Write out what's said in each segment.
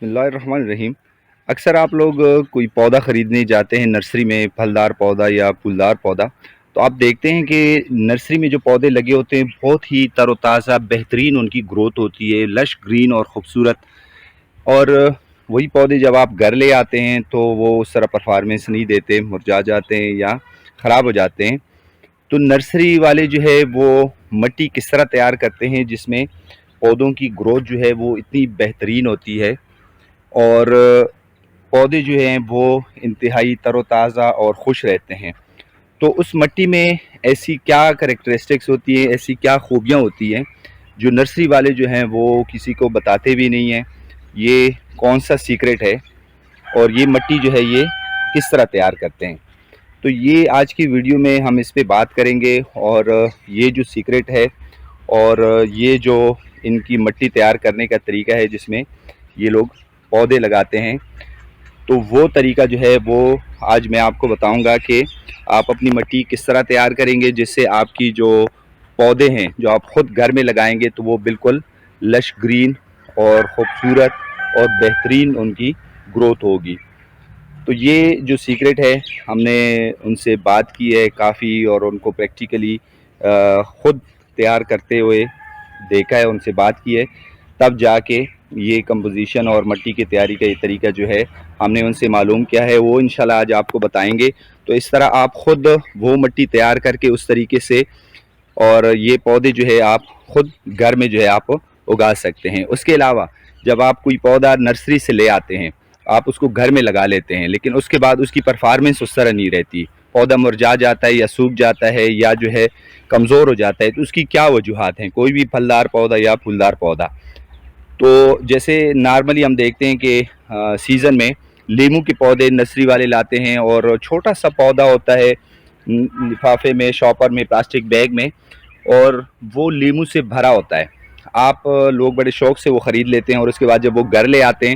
بسم اللہ الرحمن الرحیم۔ اکثر آپ لوگ کوئی پودا خریدنے جاتے ہیں نرسری میں، پھلدار پودا یا پھولدار پودا، تو آپ دیکھتے ہیں کہ نرسری میں جو پودے لگے ہوتے ہیں بہت ہی تر و تازہ بہترین ان کی گروتھ ہوتی ہے، لش گرین اور خوبصورت۔ اور وہی پودے جب آپ گھر لے آتے ہیں تو وہ اس طرح پرفارمنس نہیں دیتے، مرجھا جاتے ہیں یا خراب ہو جاتے ہیں۔ تو نرسری والے جو ہے وہ مٹی کس طرح تیار کرتے ہیں جس میں پودوں کی گروتھ جو ہے وہ اتنی بہترین ہوتی ہے اور پودے جو ہیں وہ انتہائی تر و تازہ اور خوش رہتے ہیں۔ تو اس مٹی میں ایسی کیا کریکٹرسٹکس ہوتی ہیں، ایسی کیا خوبیاں ہوتی ہیں جو نرسری والے جو ہیں وہ کسی کو بتاتے بھی نہیں ہیں، یہ کون سا سیکرٹ ہے اور یہ مٹی جو ہے یہ کس طرح تیار کرتے ہیں۔ تو یہ آج کی ویڈیو میں ہم اس پہ بات کریں گے، اور یہ جو سیکرٹ ہے اور یہ جو ان کی مٹی تیار کرنے کا طریقہ ہے جس میں یہ لوگ پودے لگاتے ہیں، تو وہ طریقہ جو ہے وہ آج میں آپ کو بتاؤں گا کہ آپ اپنی مٹی کس طرح تیار کریں گے جس سے آپ کی جو پودے ہیں جو آپ خود گھر میں لگائیں گے تو وہ بالکل لش گرین اور خوبصورت اور بہترین ان کی گروتھ ہوگی۔ تو یہ جو سیکرٹ ہے ہم نے ان سے بات کی ہے کافی، اور ان کو پریکٹیکلی خود تیار کرتے ہوئے دیکھا ہے، ان سے بات کی ہے، تب جا کے یہ کمپوزیشن اور مٹی کی تیاری کا یہ طریقہ جو ہے ہم نے ان سے معلوم کیا ہے، وہ انشاءاللہ آج آپ کو بتائیں گے۔ تو اس طرح آپ خود وہ مٹی تیار کر کے اس طریقے سے، اور یہ پودے جو ہے آپ خود گھر میں جو ہے آپ اگا سکتے ہیں۔ اس کے علاوہ جب آپ کوئی پودا نرسری سے لے آتے ہیں، آپ اس کو گھر میں لگا لیتے ہیں، لیکن اس کے بعد اس کی پرفارمنس اس طرح نہیں رہتی، پودا مرجھا جاتا ہے یا سوکھ جاتا ہے یا جو ہے کمزور ہو جاتا ہے، تو اس کی کیا وجوہات ہیں؟ کوئی بھی پھلدار پودا یا پھولدار پودا، تو جیسے نارملی ہم دیکھتے ہیں کہ سیزن میں لیموں کے پودے نرسری والے لاتے ہیں، اور چھوٹا سا پودا ہوتا ہے لفافے میں، شاپر میں، پلاسٹک بیگ میں، اور وہ لیموں سے بھرا ہوتا ہے۔ آپ لوگ بڑے شوق سے وہ خرید لیتے ہیں، اور اس کے بعد جب وہ گھر لے آتے ہیں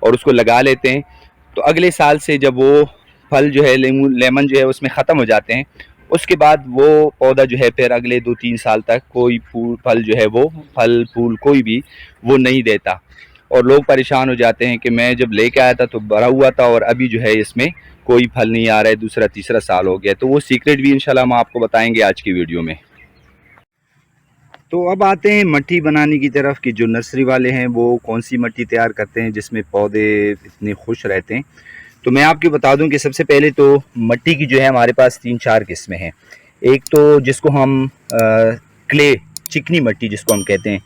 اور اس کو لگا لیتے ہیں، تو اگلے سال سے جب وہ پھل جو ہے لیمن جو ہے اس میں ختم ہو جاتے ہیں، اس کے بعد وہ پودا جو ہے پھر اگلے 2-3 سال تک کوئی پھل جو ہے وہ پھل پھول کوئی بھی وہ نہیں دیتا، اور لوگ پریشان ہو جاتے ہیں کہ میں جب لے کے آیا تھا تو بھرا ہوا تھا اور ابھی جو ہے اس میں کوئی پھل نہیں آ رہا ہے، دوسرا تیسرا سال ہو گیا۔ تو وہ سیکرٹ بھی انشاءاللہ ہم آپ کو بتائیں گے آج کی ویڈیو میں۔ تو اب آتے ہیں مٹی بنانے کی طرف کہ جو نرسری والے ہیں وہ کون سی مٹی تیار کرتے ہیں جس میں پودے اتنے خوش رہتے ہیں۔ تو میں آپ کو بتا دوں کہ سب سے پہلے تو مٹی کی جو ہے ہمارے پاس 3-4 قسمیں ہیں۔ ایک تو جس کو ہم کلے، چکنی مٹی جس کو ہم کہتے ہیں،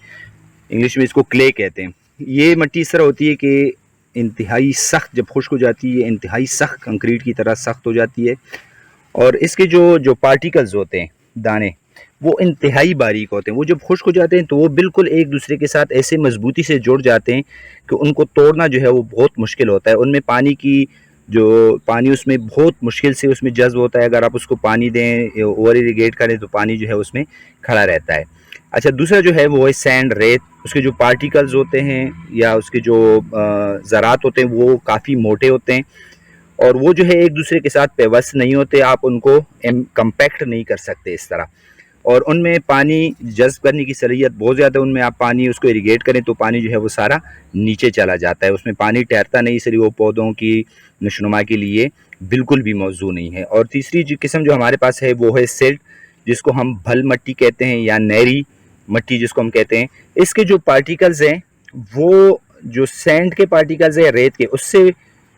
انگلش میں اس کو کلے کہتے ہیں۔ یہ مٹی اس طرح ہوتی ہے کہ انتہائی سخت، جب خشک ہو جاتی ہے انتہائی سخت، کنکریٹ کی طرح سخت ہو جاتی ہے، اور اس کے جو پارٹیکلز ہوتے ہیں، دانے، وہ انتہائی باریک ہوتے ہیں۔ وہ جب خشک ہو جاتے ہیں تو وہ بالکل ایک دوسرے کے ساتھ ایسے مضبوطی سے جڑ جاتے ہیں کہ ان کو توڑنا جو ہے وہ بہت مشکل ہوتا ہے۔ ان میں پانی اس میں بہت مشکل سے اس میں جذب ہوتا ہے، اگر آپ اس کو پانی دیں، اوور ایریگیٹ کریں تو پانی جو ہے اس میں کھڑا رہتا ہے۔ اچھا، دوسرا جو ہے وہ ہے سینڈ، ریت۔ اس کے جو پارٹیکلز ہوتے ہیں یا اس کے جو ذرات ہوتے ہیں وہ کافی موٹے ہوتے ہیں، اور وہ جو ہے ایک دوسرے کے ساتھ پیوست نہیں ہوتے، آپ ان کو کمپیکٹ نہیں کر سکتے اس طرح، اور ان میں پانی جذب کرنے کی صلاحیت بہت زیادہ، ان میں آپ پانی اس کو ایریگیٹ کریں تو پانی جو ہے وہ سارا نیچے چلا جاتا ہے، اس میں پانی ٹھہرتا نہیں، اس لیے وہ پودوں کی نشوونما کے لیے بالکل بھی موزوں نہیں ہے۔ اور تیسری جو قسم جو ہمارے پاس ہے وہ ہے سلٹ، جس کو ہم بھل مٹی کہتے ہیں یا نیری مٹی جس کو ہم کہتے ہیں۔ اس کے جو پارٹیکلز ہیں وہ جو سینڈ کے پارٹیکلز ہیں، ریت کے، اس سے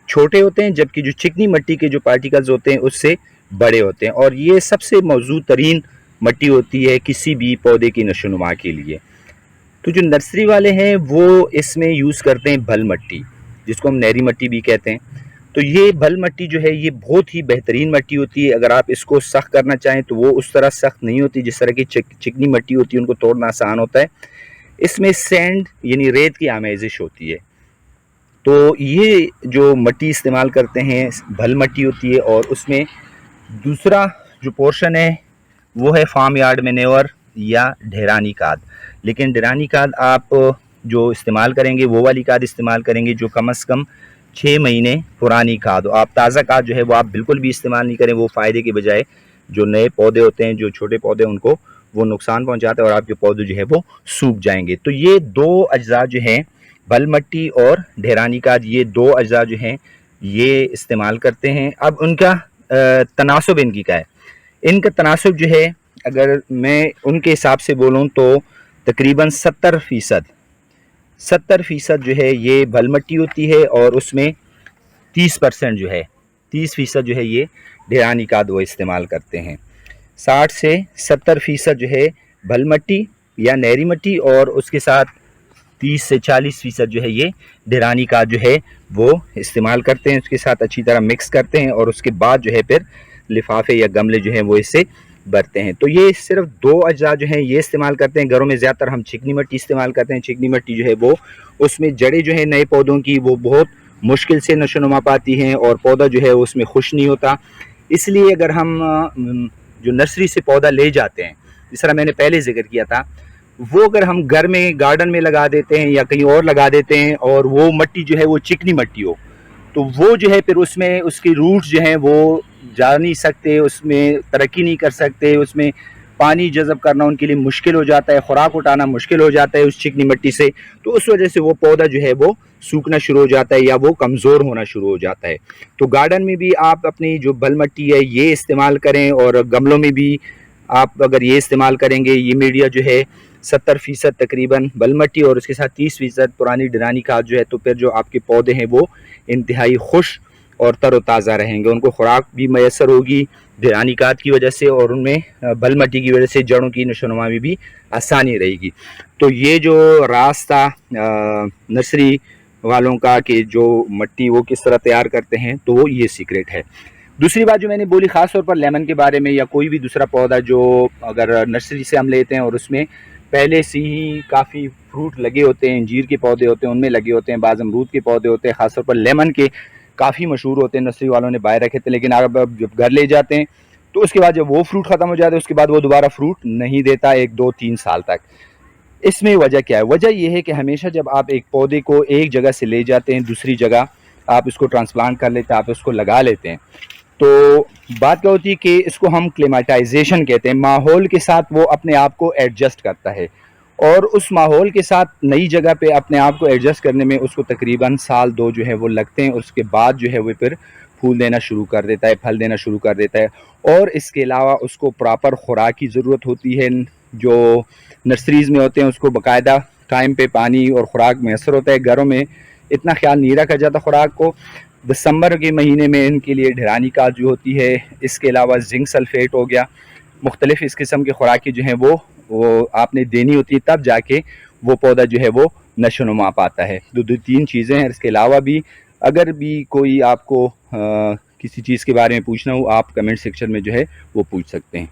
چھوٹے ہوتے ہیں، جبکہ جو چکنی مٹی کے جو پارٹیکلز ہوتے ہیں اس سے بڑے ہوتے ہیں، اور یہ سب سے موزوں ترین مٹی ہوتی ہے کسی بھی پودے کی نشوونما کے لیے۔ تو جو نرسری والے ہیں وہ اس میں یوز کرتے ہیں بھل مٹی، جس کو ہم نیری مٹی بھی کہتے ہیں۔ تو یہ بھل مٹی جو ہے یہ بہت ہی بہترین مٹی ہوتی ہے، اگر آپ اس کو سخت کرنا چاہیں تو وہ اس طرح سخت نہیں ہوتی جس طرح کی چکنی مٹی ہوتی ہے، ان کو توڑنا آسان ہوتا ہے۔ اس میں سینڈ یعنی ریت کی آمیزش ہوتی ہے۔ تو یہ جو مٹی استعمال کرتے ہیں بھل مٹی ہوتی ہے، اور اس میں دوسرا جو پورشن ہے وہ ہے فارم یارڈ مینیور یا ڈھیرانی کھاد۔ لیکن ڈھیرانی کھاد آپ جو استعمال کریں گے وہ والی کھاد استعمال کریں گے جو کم از کم 6 مہینے پرانی کھاد ہو۔ آپ تازہ کھاد جو ہے وہ آپ بالکل بھی استعمال نہیں کریں، وہ فائدے کے بجائے جو نئے پودے ہوتے ہیں، جو چھوٹے پودے، ان کو وہ نقصان پہنچاتا ہے اور آپ کے پودے جو ہے وہ سوکھ جائیں گے۔ تو یہ دو اجزاء جو ہیں بل مٹی اور ڈھیرانی کھاد، یہ 2 اجزاء جو ہیں یہ استعمال کرتے ہیں۔ اب ان کا تناسب ان کی کیا ہے؟ ان کا تناسب جو ہے اگر میں ان کے حساب سے بولوں تو تقریباً 70% جو ہے یہ بھل مٹی ہوتی ہے، اور اس میں 30% جو ہے 30% جو ہے یہ ڈھیرانی کھاد وہ استعمال کرتے ہیں۔ 60 سے 70% جو ہے بھل مٹی یا نہری مٹی، اور اس کے ساتھ 30 سے 40% جو ہے یہ ڈھیرانی کھاد جو ہے وہ استعمال کرتے ہیں، اس کے ساتھ اچھی طرح مکس کرتے ہیں، اور اس کے بعد جو ہے پھر لفافے یا گملے جو ہیں وہ اس سے بھرتے ہیں۔ تو یہ صرف 2 اجزاء جو ہیں یہ استعمال کرتے ہیں۔ گھروں میں زیادہ تر ہم چکنی مٹی استعمال کرتے ہیں۔ چکنی مٹی جو ہے وہ اس میں جڑیں جو ہیں نئے پودوں کی وہ بہت مشکل سے نشو و نما پاتی ہیں، اور پودا جو ہے اس میں خوش نہیں ہوتا۔ اس لیے اگر ہم جو نرسری سے پودا لے جاتے ہیں، جس طرح میں نے پہلے ذکر کیا تھا، وہ اگر ہم گھر میں گارڈن میں لگا دیتے ہیں یا کہیں اور لگا دیتے ہیں، اور وہ مٹی جو ہے وہ چکنی مٹی ہو، تو وہ جو ہے پھر اس میں اس کی روٹس جو ہیں وہ جا نہیں سکتے، اس میں ترقی نہیں کر سکتے، اس میں پانی جذب کرنا ان کے لیے مشکل ہو جاتا ہے، خوراک اٹھانا مشکل ہو جاتا ہے اس چکنی مٹی سے، تو اس وجہ سے وہ پودا جو ہے وہ سوکھنا شروع ہو جاتا ہے یا وہ کمزور ہونا شروع ہو جاتا ہے۔ تو گارڈن میں بھی آپ اپنی جو بھل مٹی ہے یہ استعمال کریں، اور گملوں میں بھی آپ اگر یہ استعمال کریں گے، یہ میڈیا جو ہے 70% تقریباً بل مٹی اور اس کے ساتھ 30% پرانی ڈرانی کھاد جو ہے، تو پھر جو آپ کے پودے ہیں وہ انتہائی خوش اور تر و تازہ رہیں گے، ان کو خوراک بھی میسر ہوگی ڈرانی کھاد کی وجہ سے، اور ان میں بل مٹی کی وجہ سے جڑوں کی نشو و نما میں بھی آسانی رہے گی۔ تو یہ جو راستہ نرسری والوں کا کہ جو مٹی وہ کس طرح تیار کرتے ہیں، تو وہ یہ سیکریٹ ہے۔ دوسری بات جو میں نے بولی خاص طور پر لیمن کے بارے میں، یا کوئی بھی دوسرا پودا جو اگر نرسری سے ہم لیتے ہیں اور اس میں پہلے سے ہی کافی فروٹ لگے ہوتے ہیں، انجیر کے پودے ہوتے ہیں ان میں لگے ہوتے ہیں، بعض امرود کے پودے ہوتے ہیں، خاص طور پر لیمن کے کافی مشہور ہوتے ہیں، نرسری والوں نے باہر رکھے تھے، لیکن اب جب گھر لے جاتے ہیں تو اس کے بعد جب وہ فروٹ ختم ہو جاتا ہے اس کے بعد وہ دوبارہ فروٹ نہیں دیتا 1 2 3 سال تک۔ اس میں وجہ کیا ہے؟ وجہ یہ ہے کہ ہمیشہ جب آپ ایک پودے کو ایک جگہ سے لے جاتے ہیں دوسری جگہ، آپ اس کو ٹرانسپلانٹ کر لیتے ہیں، آپ اس کو لگا لیتے ہیں، تو بات کیا ہوتی ہے کہ اس کو ہم کلیماٹائزیشن کہتے ہیں، ماحول کے ساتھ وہ اپنے آپ کو ایڈجسٹ کرتا ہے، اور اس ماحول کے ساتھ نئی جگہ پہ اپنے آپ کو ایڈجسٹ کرنے میں اس کو تقریباً 1 2 جو ہے وہ لگتے ہیں، اس کے بعد جو ہے وہ پھر پھول دینا شروع کر دیتا ہے، پھل دینا شروع کر دیتا ہے، اور اس کے علاوہ اس کو پراپر خوراک کی ضرورت ہوتی ہے، جو نرسریز میں ہوتے ہیں اس کو باقاعدہ ٹائم پہ پانی اور خوراک میسر ہوتا ہے، گھروں میں اتنا خیال نہیں رکھا جاتا خوراک کو۔ دسمبر کے مہینے میں ان کے لیے ڈھیرانی کھاد جو ہوتی ہے، اس کے علاوہ زنک سلفیٹ ہو گیا، مختلف اس قسم کے خوراکی جو ہیں وہ آپ نے دینی ہوتی ہے، تب جا کے وہ پودا جو ہے وہ نشو و نما پاتا ہے۔ 2 3 چیزیں ہیں، اس کے علاوہ بھی اگر بھی کوئی آپ کو کسی چیز کے بارے میں پوچھنا ہو، آپ کمنٹ سیکشن میں جو ہے وہ پوچھ سکتے ہیں۔